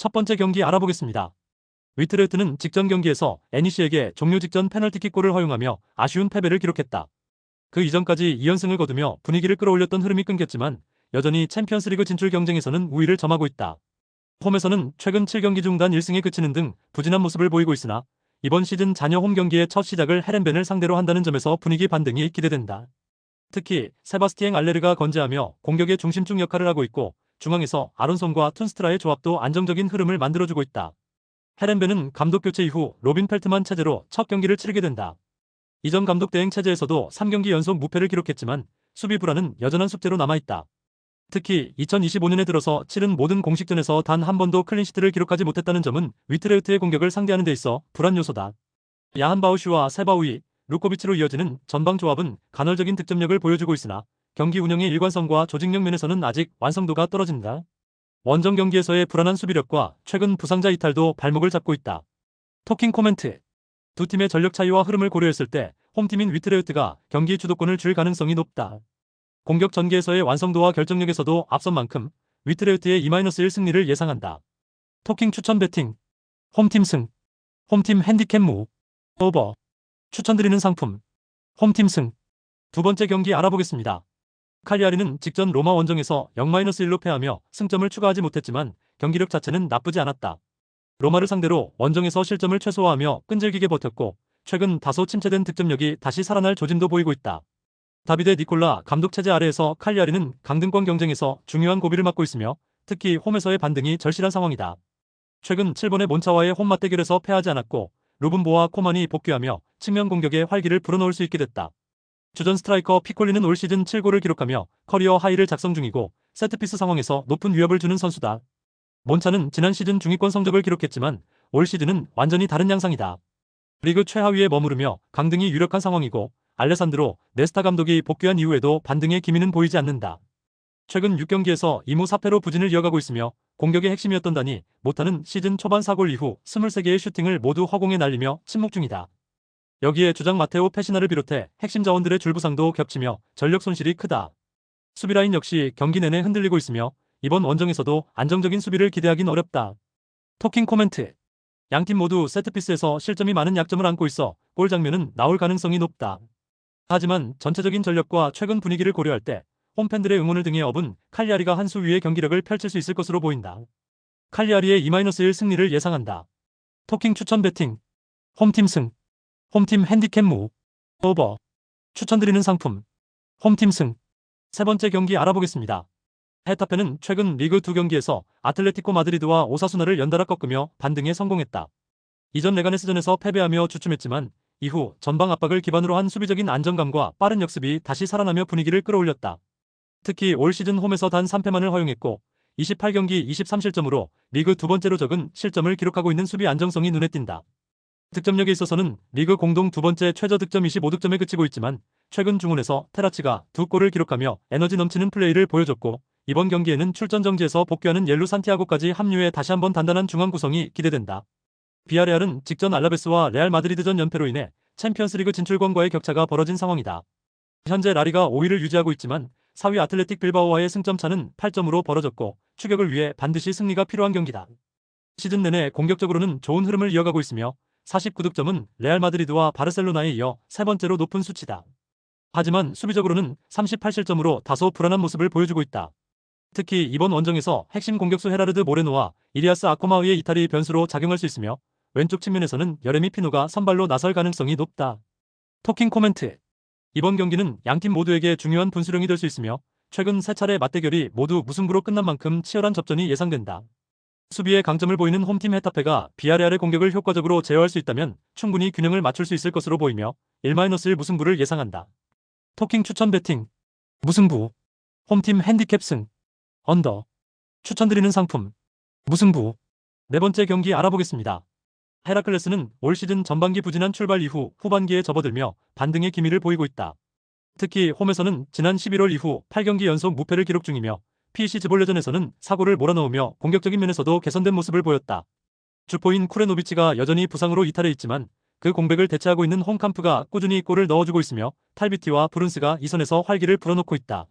첫 번째 경기 알아보겠습니다. 위트레흐트는 직전 경기에서 애니시에게 종료 직전 페널티킥골을 허용하며 아쉬운 패배를 기록했다. 그 이전까지 2연승을 거두며 분위기를 끌어올렸던 흐름이 끊겼지만 여전히 챔피언스리그 진출 경쟁에서는 우위를 점하고 있다. 홈에서는 최근 7경기 중 단 1승에 그치는 등 부진한 모습을 보이고 있으나 이번 시즌 자녀 홈 경기의 첫 시작을 헤렌벤을 상대로 한다는 점에서 분위기 반등이 기대된다. 특히 세바스티엥 알레르가 건재하며 공격의 중심축 역할을 하고 있고 중앙에서 아론손과 툰스트라의 조합도 안정적인 흐름을 만들어주고 있다. 헤렌벤은 감독 교체 이후 로빈 펠트만 체제로 첫 경기를 치르게 된다. 이전 감독 대행 체제에서도 3경기 연속 무패를 기록했지만 수비 불안은 여전한 숙제로 남아있다. 특히 2025년에 들어서 치른 모든 공식전에서 단 한 번도 클린시트를 기록하지 못했다는 점은 위트레흐트의 공격을 상대하는 데 있어 불안 요소다. 야한 바우슈와 세바우이, 루코비치로 이어지는 전방 조합은 간헐적인 득점력을 보여주고 있으나 경기 운영의 일관성과 조직력 면에서는 아직 완성도가 떨어진다. 원정 경기에서의 불안한 수비력과 최근 부상자 이탈도 발목을 잡고 있다. 토킹 코멘트. 두 팀의 전력 차이와 흐름을 고려했을 때 홈팀인 위트레흐트가 경기 주도권을 줄 가능성이 높다. 공격 전개에서의 완성도와 결정력에서도 앞선 만큼 위트레흐트의 2-1 승리를 예상한다. 토킹 추천 배팅. 홈팀 승. 홈팀 핸디캡 무. 오버. 추천드리는 상품. 홈팀 승. 두 번째 경기 알아보겠습니다. 칼리아리는 직전 로마 원정에서 0-1로 패하며 승점을 추가하지 못했지만 경기력 자체는 나쁘지 않았다. 로마를 상대로 원정에서 실점을 최소화하며 끈질기게 버텼고 최근 다소 침체된 득점력이 다시 살아날 조짐도 보이고 있다. 다비데 니콜라 감독 체제 아래에서 칼리아리는 강등권 경쟁에서 중요한 고비를 맞고 있으며 특히 홈에서의 반등이 절실한 상황이다. 최근 7번의 몬차와의 홈 맞대결에서 패하지 않았고 루븐보와 코만이 복귀하며 측면 공격에 활기를 불어넣을 수 있게 됐다. 주전 스트라이커 피콜리는 올 시즌 7골을 기록하며 커리어 하이를 작성 중이고 세트피스 상황에서 높은 위협을 주는 선수다. 몬차는 지난 시즌 중위권 성적을 기록했지만 올 시즌은 완전히 다른 양상이다. 리그 최하위에 머무르며 강등이 유력한 상황이고 알레산드로 네스타 감독이 복귀한 이후에도 반등의 기미는 보이지 않는다. 최근 6경기에서 2무 4패로 부진을 이어가고 있으며 공격의 핵심이었던 다니 못하는 시즌 초반 4골 이후 23개의 슈팅을 모두 허공에 날리며 침묵 중이다. 여기에 주장 마테오 페시나를 비롯해 핵심 자원들의 줄부상도 겹치며 전력 손실이 크다. 수비라인 역시 경기 내내 흔들리고 있으며 이번 원정에서도 안정적인 수비를 기대하긴 어렵다. 토킹 코멘트. 양팀 모두 세트피스에서 실점이 많은 약점을 안고 있어 골 장면은 나올 가능성이 높다. 하지만 전체적인 전력과 최근 분위기를 고려할 때 홈팬들의 응원을 등에 업은 칼리아리가 한 수 위의 경기력을 펼칠 수 있을 것으로 보인다. 칼리아리의 2-1 승리를 예상한다. 토킹 추천 배팅. 홈팀 승. 홈팀 핸디캡 무. 오버. 추천드리는 상품. 홈팀 승. 세 번째 경기 알아보겠습니다. 헤타페는 최근 리그 2경기에서 아틀레티코 마드리드와 오사수나를 연달아 꺾으며 반등에 성공했다. 이전 레가네스전에서 패배하며 주춤했지만 이후 전방 압박을 기반으로 한 수비적인 안정감과 빠른 역습이 다시 살아나며 분위기를 끌어올렸다. 특히 올 시즌 홈에서 단 3패만을 허용했고 28경기 23실점으로 리그 두 번째로 적은 실점을 기록하고 있는 수비 안정성이 눈에 띈다. 득점력에 있어서는 리그 공동 두 번째 최저 득점 25득점에 그치고 있지만 최근 중원에서 테라치가 2골을 기록하며 에너지 넘치는 플레이를 보여줬고 이번 경기에는 출전 정지에서 복귀하는 옐루 산티아고까지 합류해 다시 한번 단단한 중앙 구성이 기대된다. 비아레알은 직전 알라베스와 레알 마드리드전 연패로 인해 챔피언스리그 진출권과의 격차가 벌어진 상황이다. 현재 라리가 5위를 유지하고 있지만 4위 아틀레틱 빌바오와의 승점 차는 8점으로 벌어졌고 추격을 위해 반드시 승리가 필요한 경기다. 시즌 내내 공격적으로는 좋은 흐름을 이어가고 있으며 49득점은 레알 마드리드와 바르셀로나에 이어 세 번째로 높은 수치다. 하지만 수비적으로는 38실점으로 다소 불안한 모습을 보여주고 있다. 특히 이번 원정에서 핵심 공격수 헤라르드 모레노와 이리아스 아코마우의 이탈이 변수로 작용할 수 있으며 왼쪽 측면에서는 여레미 피노가 선발로 나설 가능성이 높다. 토킹 코멘트. 이번 경기는 양팀 모두에게 중요한 분수령이 될 수 있으며 최근 세 차례 맞대결이 모두 무승부로 끝난 만큼 치열한 접전이 예상된다. 수비의 강점을 보이는 홈팀 헤타페가 비아레알의 공격을 효과적으로 제어할 수 있다면 충분히 균형을 맞출 수 있을 것으로 보이며 1-1 무승부를 예상한다. 토킹 추천 배팅. 무승부. 홈팀 핸디캡 승. 언더. 추천드리는 상품. 무승부. 네 번째 경기 알아보겠습니다. 헤라클레스는 올 시즌 전반기 부진한 출발 이후 후반기에 접어들며 반등의 기미를 보이고 있다. 특히 홈에서는 지난 11월 이후 8경기 연속 무패를 기록 중이며 PSG볼레전에서는 사고를 몰아넣으며 공격적인 면에서도 개선된 모습을 보였다. 주포인 쿠레노비치가 여전히 부상으로 이탈해 있지만 그 공백을 대체하고 있는 홈캄프가 꾸준히 골을 넣어주고 있으며 탈비티와 브룬스가 이 선에서 활기를 불어넣고 있다.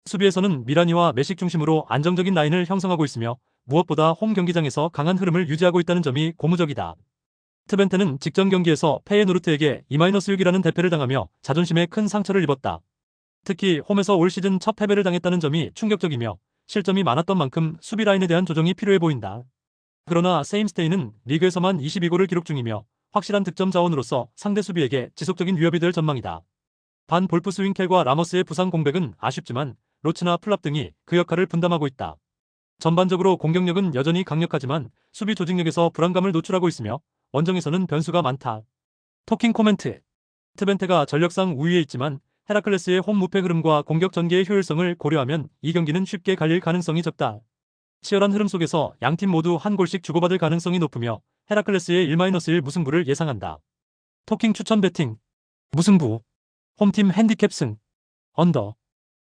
수비에서는 미라니와 메식 중심으로 안정적인 라인을 형성하고 있으며 무엇보다 홈 경기장에서 강한 흐름을 유지하고 있다는 점이 고무적이다. 트벤테는 직전 경기에서 페예노르트에게 2-6이라는 대패를 당하며 자존심에 큰 상처를 입었다. 특히 홈에서 올 시즌 첫 패배를 당했다는 점이 충격적이며 실점이 많았던 만큼 수비 라인에 대한 조정이 필요해 보인다. 그러나 세임스테이는 리그에서만 22골을 기록 중이며 확실한 득점 자원으로서 상대 수비에게 지속적인 위협이 될 전망이다. 반 볼프스윙켈과 라머스의 부상 공백은 아쉽지만 로츠나 플랍 등이 그 역할을 분담하고 있다. 전반적으로 공격력은 여전히 강력하지만 수비 조직력에서 불안감을 노출하고 있으며 원정에서는 변수가 많다. 토킹 코멘트. 트벤테가 전력상 우위에 있지만 헤라클레스의 홈 무패 흐름과 공격 전개의 효율성을 고려하면 이 경기는 쉽게 갈릴 가능성이 적다. 치열한 흐름 속에서 양팀 모두 한 골씩 주고받을 가능성이 높으며 헤라클레스의 1-1 무승부를 예상한다. 토킹 추천 배팅. 무승부. 홈팀 핸디캡 승. 언더.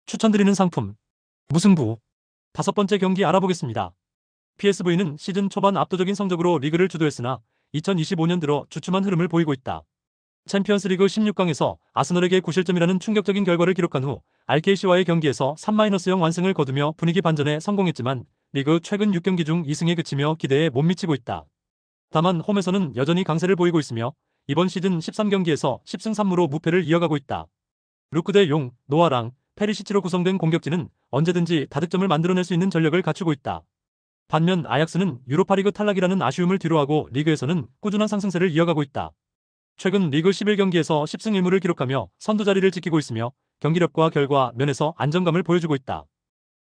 추천드리는 상품. 무승부. 5번째 경기 알아보겠습니다. PSV는 시즌 초반 압도적인 성적으로 리그를 주도했으나 2025년 들어 주춤한 흐름을 보이고 있다. 챔피언스리그 16강에서 아스널에게 9실점이라는 충격적인 결과를 기록한 후 RKC와의 경기에서 3-0 완승을 거두며 분위기 반전에 성공했지만 리그 최근 6경기 중 2승에 그치며 기대에 못 미치고 있다. 다만 홈에서는 여전히 강세를 보이고 있으며 이번 시즌 13경기에서 10승 3무로 무패를 이어가고 있다. 루크 대 용, 노아랑, 페리시치로 구성된 공격진은 언제든지 다득점을 만들어낼 수 있는 전력을 갖추고 있다. 반면 아약스는 유로파리그 탈락이라는 아쉬움을 뒤로하고 리그에서는 꾸준한 상승세를 이어가고 있다. 최근 리그 11경기에서 10승 1무를 기록하며 선두 자리를 지키고 있으며 경기력과 결과 면에서 안정감을 보여주고 있다.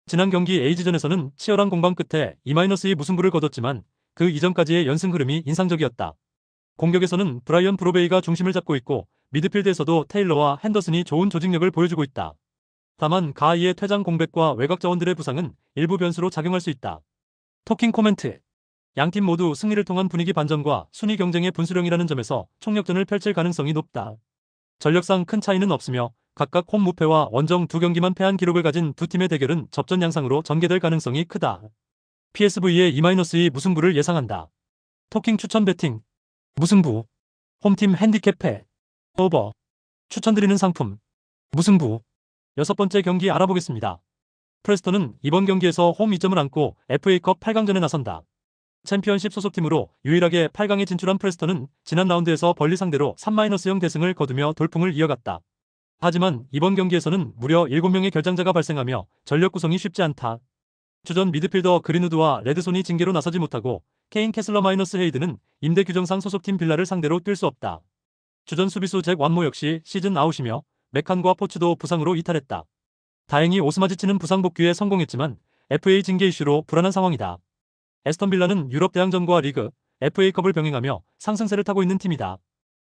지난 경기 에이지전에서는 치열한 공방 끝에 2-2 무승부를 거뒀지만 그 이전까지의 연승 흐름이 인상적이었다. 공격에서는 브라이언 브로베이가 중심을 잡고 있고 미드필드에서도 테일러와 핸더슨이 좋은 조직력을 보여주고 있다. 다만 가이의 퇴장 공백과 외곽 자원들의 부상은 일부 변수로 작용할 수 있다. 토킹 코멘트. 양팀 모두 승리를 통한 분위기 반전과 순위 경쟁의 분수령이라는 점에서 총력전을 펼칠 가능성이 높다. 전력상 큰 차이는 없으며 각각 홈 무패와 원정 2경기만 패한 기록을 가진 두 팀의 대결은 접전 양상으로 전개될 가능성이 크다. PSV의 2-2 무승부를 예상한다. 토킹 추천 배팅. 무승부. 홈팀 핸디캡 패. 오버. 추천드리는 상품. 무승부. 6번째 경기 알아보겠습니다. 프레스턴은 이번 경기에서 홈 2점을 안고 FA컵 8강전에 나선다. 챔피언십 소속팀으로 유일하게 8강에 진출한 프레스턴은 지난 라운드에서 벌리 상대로 3-0 대승을 거두며 돌풍을 이어갔다. 하지만 이번 경기에서는 무려 7명의 결장자가 발생하며 전력 구성이 쉽지 않다. 주전 미드필더 그린우드와 레드손이 징계로 나서지 못하고 케인 캐슬러 헤이드는 임대 규정상 소속팀 빌라를 상대로 뛸 수 없다. 주전 수비수 잭 완모 역시 시즌 아웃이며 맥칸과 포츠도 부상으로 이탈했다. 다행히 오스마지치는 부상 복귀에 성공했지만 FA 징계 이슈로 불안한 상황이다. 에스턴 빌라는 유럽 대항전과 리그, FA컵을 병행하며 상승세를 타고 있는 팀이다.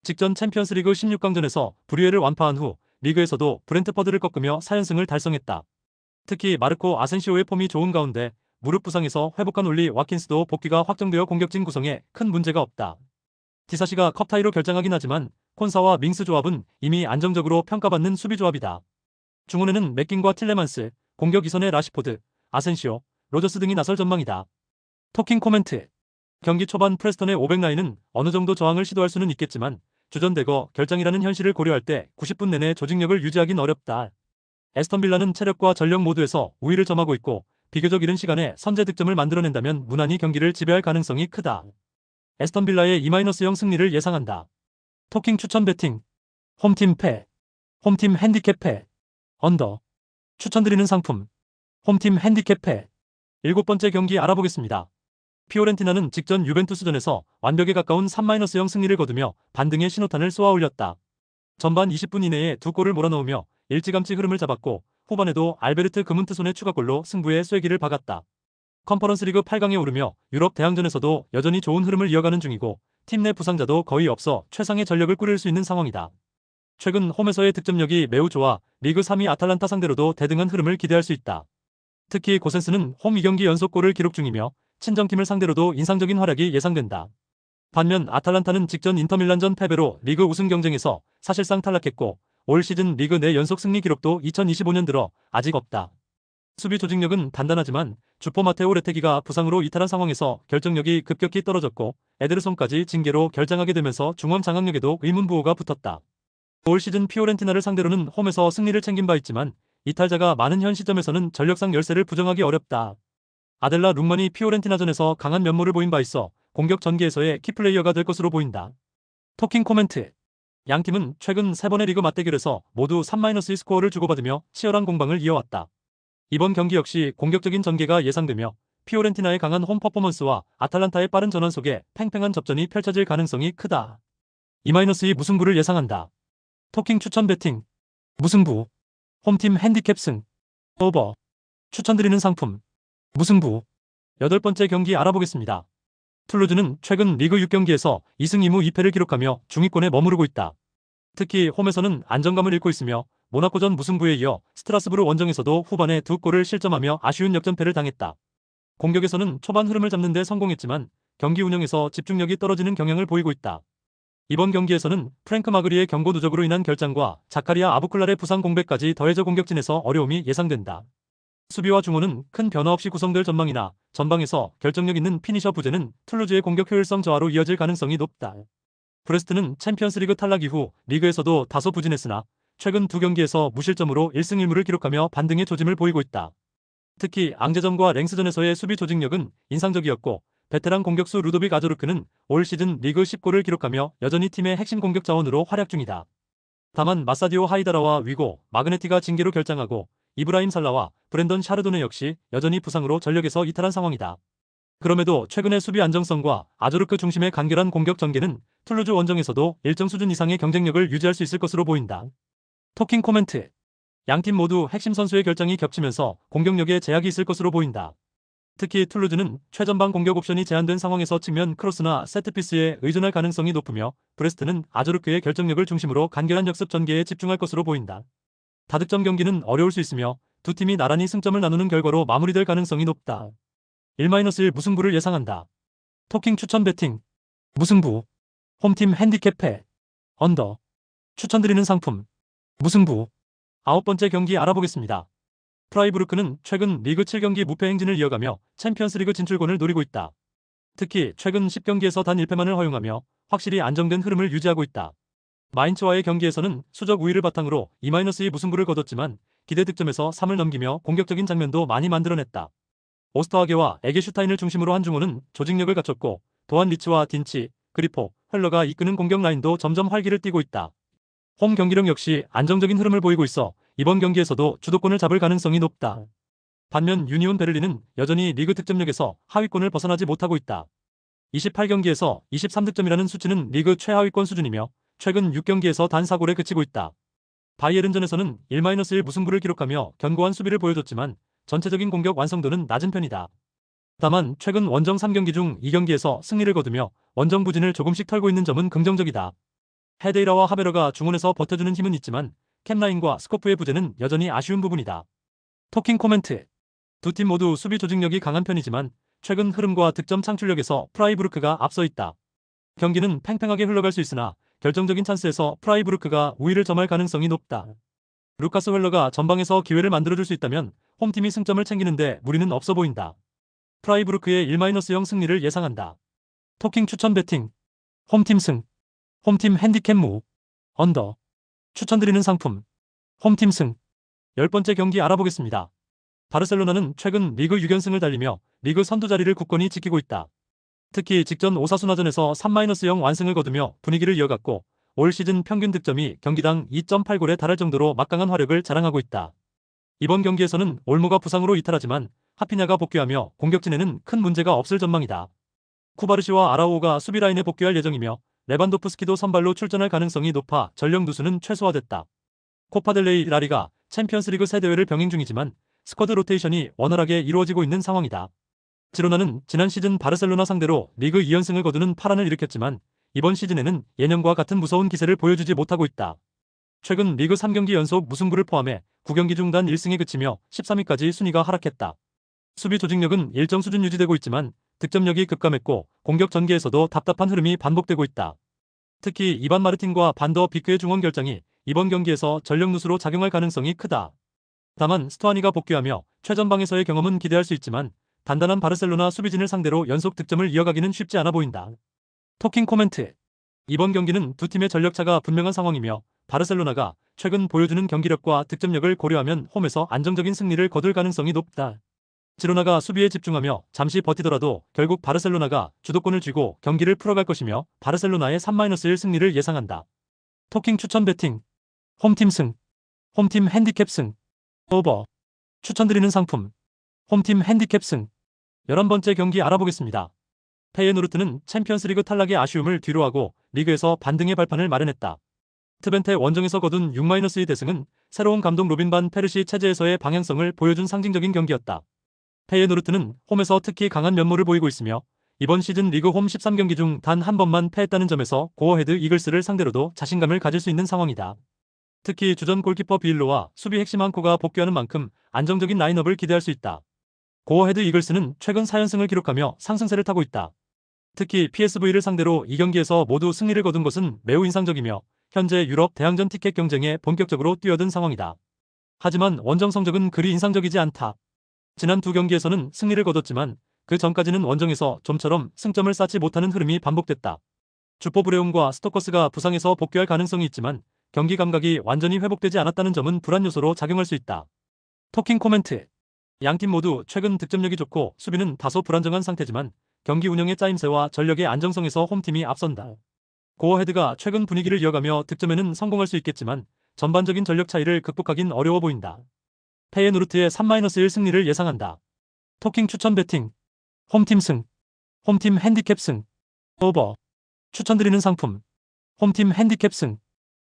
직전 챔피언스리그 16강전에서 브류에를 완파한 후 리그에서도 브렌트퍼드를 꺾으며 4연승을 달성했다. 특히 마르코 아센시오의 폼이 좋은 가운데 무릎 부상에서 회복한 올리 와킨스도 복귀가 확정되어 공격진 구성에 큰 문제가 없다. 디사시가 컵타이로 결장하긴 하지만 콘사와 밍스 조합은 이미 안정적으로 평가받는 수비 조합이다. 중원에는 맥긴과 틸레만스, 공격 이선의 라시포드, 아센시오, 로저스 등이 나설 전망이다. 토킹 코멘트. 경기 초반 프레스턴의 500라인은 어느 정도 저항을 시도할 수는 있겠지만 주전대거 결장이라는 현실을 고려할 때 90분 내내 조직력을 유지하긴 어렵다. 에스턴 빌라는 체력과 전력 모두에서 우위를 점하고 있고 비교적 이른 시간에 선제 득점을 만들어낸다면 무난히 경기를 지배할 가능성이 크다. 에스턴 빌라의 2-0 승리를 예상한다. 토킹 추천 배팅. 홈팀 패. 홈팀 핸디캡 패. 언더. 추천드리는 상품. 홈팀 핸디캡 패. 7번째 경기 알아보겠습니다. 피오렌티나는 직전 유벤투스전에서 완벽에 가까운 3-0 승리를 거두며 반등의 신호탄을 쏘아 올렸다. 전반 20분 이내에 2골을 몰아넣으며 일찌감치 흐름을 잡았고 후반에도 알베르트 그문트손의 추가골로 승부의 쐐기를 박았다. 컨퍼런스리그 8강에 오르며 유럽 대항전에서도 여전히 좋은 흐름을 이어가는 중이고 팀 내 부상자도 거의 없어 최상의 전력을 꾸릴 수 있는 상황이다. 최근 홈에서의 득점력이 매우 좋아 리그 3위 아탈란타 상대로도 대등한 흐름을 기대할 수 있다. 특히 고센스는 홈 2경기 연속골을 기록 중이며 친정팀을 상대로도 인상적인 활약이 예상된다. 반면 아탈란타는 직전 인터밀란전 패배로 리그 우승 경쟁에서 사실상 탈락했고 올 시즌 리그 내 연속 승리 기록도 2025년 들어 아직 없다. 수비 조직력은 단단하지만 주포 마테오 레테기가 부상으로 이탈한 상황에서 결정력이 급격히 떨어졌고 에데르손까지 징계로 결장하게 되면서 중원 장악력에도 의문부호가 붙었다. 올 시즌 피오렌티나를 상대로는 홈에서 승리를 챙긴 바 있지만 이탈자가 많은 현 시점에서는 전력상 열세를 부정하기 어렵다. 아델라 룩만이 피오렌티나전에서 강한 면모를 보인 바 있어 공격 전개에서의 키플레이어가 될 것으로 보인다. 토킹 코멘트. 양팀은 최근 3번의 리그 맞대결에서 모두 3-2 스코어를 주고받으며 치열한 공방을 이어왔다. 이번 경기 역시 공격적인 전개가 예상되며 피오렌티나의 강한 홈 퍼포먼스와 아탈란타의 빠른 전환 속에 팽팽한 접전이 펼쳐질 가능성이 크다. 2-2 무승부를 예상한다. 토킹 추천 배팅. 무승부. 홈팀 핸디캡 승. 오버. 추천드리는 상품. 무승부. 8번째 경기 알아보겠습니다. 툴루즈는 최근 리그 6경기에서 2승 2무 2패를 기록하며 중위권에 머무르고 있다. 특히 홈에서는 안정감을 잃고 있으며 모나코전 무승부에 이어 스트라스부르 원정에서도 후반에 2골을 실점하며 아쉬운 역전패를 당했다. 공격에서는 초반 흐름을 잡는 데 성공했지만 경기 운영에서 집중력이 떨어지는 경향을 보이고 있다. 이번 경기에서는 프랭크 마그리의 경고 누적으로 인한 결장과 자카리아 아부클랄의 부상 공백까지 더해져 공격진에서 어려움이 예상된다. 수비와 중원은 큰 변화 없이 구성될 전망이나 전방에서 결정력 있는 피니셔 부재는 툴루즈의 공격 효율성 저하로 이어질 가능성이 높다. 브레스트는 챔피언스리그 탈락 이후 리그에서도 다소 부진했으나 최근 2경기에서 무실점으로 1승 1무를 기록하며 반등의 조짐을 보이고 있다. 특히 앙제점과 랭스전에서의 수비 조직력은 인상적이었고 베테랑 공격수 루도빅 아조르크는 올 시즌 리그 10골을 기록하며 여전히 팀의 핵심 공격 자원으로 활약 중이다. 다만 마사디오 하이다라와 위고, 마그네티가 징계로 결장하고 이브라임 살라와 브랜던 샤르도네 역시 여전히 부상으로 전력에서 이탈한 상황이다. 그럼에도 최근의 수비 안정성과 아조르크 중심의 간결한 공격 전개는 툴루즈 원정에서도 일정 수준 이상의 경쟁력을 유지할 수 있을 것으로 보인다. 토킹 코멘트. 양팀 모두 핵심 선수의 결장이 겹치면서 공격력에 제약이 있을 것으로 보인다. 특히 툴루즈는 최전방 공격 옵션이 제한된 상황에서 측면 크로스나 세트피스에 의존할 가능성이 높으며 브레스트는 아조르크의 결정력을 중심으로 간결한 역습 전개에 집중할 것으로 보인다. 다득점 경기는 어려울 수 있으며 두 팀이 나란히 승점을 나누는 결과로 마무리될 가능성이 높다. 1-1 무승부를 예상한다. 토킹 추천 배팅. 무승부. 홈팀 핸디캡 패. 언더. 추천드리는 상품. 무승부. 9번째 경기 알아보겠습니다. 프라이부르크는 최근 리그 7경기 무패 행진을 이어가며 챔피언스리그 진출권을 노리고 있다. 특히 최근 10경기에서 단 1패만을 허용하며 확실히 안정된 흐름을 유지하고 있다. 마인츠와의 경기에서는 수적 우위를 바탕으로 2-2 무승부를 거뒀지만 기대 득점에서 3을 넘기며 공격적인 장면도 많이 만들어냈다. 오스터하게와 에게슈타인을 중심으로 한 중원은 조직력을 갖췄고 도안 리치와 딘치, 그리포, 헬러가 이끄는 공격 라인도 점점 활기를 띠고 있다. 홈 경기력 역시 안정적인 흐름을 보이고 있어 이번 경기에서도 주도권을 잡을 가능성이 높다. 반면 유니온 베를린은 여전히 리그 득점력에서 하위권을 벗어나지 못하고 있다. 28경기에서 23득점이라는 수치는 리그 최하위권 수준이며 최근 6경기에서 단 4골에 그치고 있다. 바이에른전에서는 1-1 무승부를 기록하며 견고한 수비를 보여줬지만 전체적인 공격 완성도는 낮은 편이다. 다만 최근 원정 3경기 중 2경기에서 승리를 거두며 원정 부진을 조금씩 털고 있는 점은 긍정적이다. 헤데이라와 하베러가 중원에서 버텨주는 힘은 있지만 캡라인과 스코프의 부재는 여전히 아쉬운 부분이다. 토킹 코멘트. 두 팀 모두 수비 조직력이 강한 편이지만 최근 흐름과 득점 창출력에서 프라이부르크가 앞서 있다. 경기는 팽팽하게 흘러갈 수 있으나 결정적인 찬스에서 프라이부르크가 우위를 점할 가능성이 높다. 루카스 헬러가 전방에서 기회를 만들어줄 수 있다면 홈팀이 승점을 챙기는데 무리는 없어 보인다. 프라이부르크의 1-0 승리를 예상한다. 토킹 추천 배팅. 홈팀 승. 홈팀 핸디캡 무. 언더. 추천드리는 상품. 홈팀 승. 10번째 경기 알아보겠습니다. 바르셀로나는 최근 리그 6연승을 달리며 리그 선두 자리를 굳건히 지키고 있다. 특히 직전 오사수나전에서 3-0 완승을 거두며 분위기를 이어갔고 올 시즌 평균 득점이 경기당 2.8골에 달할 정도로 막강한 화력을 자랑하고 있다. 이번 경기에서는 올모가 부상으로 이탈하지만 하피냐가 복귀하며 공격진에는 큰 문제가 없을 전망이다. 쿠바르시와 아라오가 수비 라인에 복귀할 예정이며 레반도프스키도 선발로 출전할 가능성이 높아 전력 누수는 최소화됐다. 코파델레이 라리가 챔피언스리그 새 대회를 병행 중이지만 스쿼드 로테이션이 원활하게 이루어지고 있는 상황이다. 지로나는 지난 시즌 바르셀로나 상대로 리그 2연승을 거두는 파란을 일으켰지만 이번 시즌에는 예년과 같은 무서운 기세를 보여주지 못하고 있다. 최근 리그 3경기 연속 무승부를 포함해 9경기 중 단 1승에 그치며 13위까지 순위가 하락했다. 수비 조직력은 일정 수준 유지되고 있지만 득점력이 급감했고 공격 전개에서도 답답한 흐름이 반복되고 있다. 특히 이반 마르틴과 반더 비크의 중원 결장이 이번 경기에서 전력 누수로 작용할 가능성이 크다. 다만 스투아니가 복귀하며 최전방에서의 경험은 기대할 수 있지만 단단한 바르셀로나 수비진을 상대로 연속 득점을 이어가기는 쉽지 않아 보인다. 토킹 코멘트. 이번 경기는 두 팀의 전력차가 분명한 상황이며 바르셀로나가 최근 보여주는 경기력과 득점력을 고려하면 홈에서 안정적인 승리를 거둘 가능성이 높다. 지로나가 수비에 집중하며 잠시 버티더라도 결국 바르셀로나가 주도권을 쥐고 경기를 풀어갈 것이며 바르셀로나의 3-1 승리를 예상한다. 토킹 추천 배팅. 홈팀 승. 홈팀 핸디캡 승. 오버. 추천드리는 상품. 홈팀 핸디캡 승. 11번째 경기 알아보겠습니다. 페예노르트는 챔피언스리그 탈락의 아쉬움을 뒤로하고 리그에서 반등의 발판을 마련했다. 트벤테 원정에서 거둔 6-2 대승은 새로운 감독 로빈 반 페르시 체제에서의 방향성을 보여준 상징적인 경기였다. 페예노르트는 홈에서 특히 강한 면모를 보이고 있으며 이번 시즌 리그 홈 13경기 중 단 한 번만 패했다는 점에서 고어헤드 이글스를 상대로도 자신감을 가질 수 있는 상황이다. 특히 주전 골키퍼 비일로와 수비 핵심 한코가 복귀하는 만큼 안정적인 라인업을 기대할 수 있다. 고어헤드 이글스는 최근 4연승을 기록하며 상승세를 타고 있다. 특히 PSV를 상대로 이 경기에서 모두 승리를 거둔 것은 매우 인상적이며 현재 유럽 대항전 티켓 경쟁에 본격적으로 뛰어든 상황이다. 하지만 원정 성적은 그리 인상적이지 않다. 지난 두 경기에서는 승리를 거뒀지만 그 전까지는 원정에서 좀처럼 승점을 쌓지 못하는 흐름이 반복됐다. 주포 브레움과 스토커스가 부상에서 복귀할 가능성이 있지만 경기 감각이 완전히 회복되지 않았다는 점은 불안 요소로 작용할 수 있다. 토킹 코멘트. 양팀 모두 최근 득점력이 좋고 수비는 다소 불안정한 상태지만 경기 운영의 짜임새와 전력의 안정성에서 홈팀이 앞선다. 고어헤드가 최근 분위기를 이어가며 득점에는 성공할 수 있겠지만 전반적인 전력 차이를 극복하긴 어려워 보인다. 페예노르트의 3-1 승리를 예상한다. 토킹 추천 배팅. 홈팀 승. 홈팀 핸디캡 승. 오버. 추천드리는 상품. 홈팀 핸디캡 승.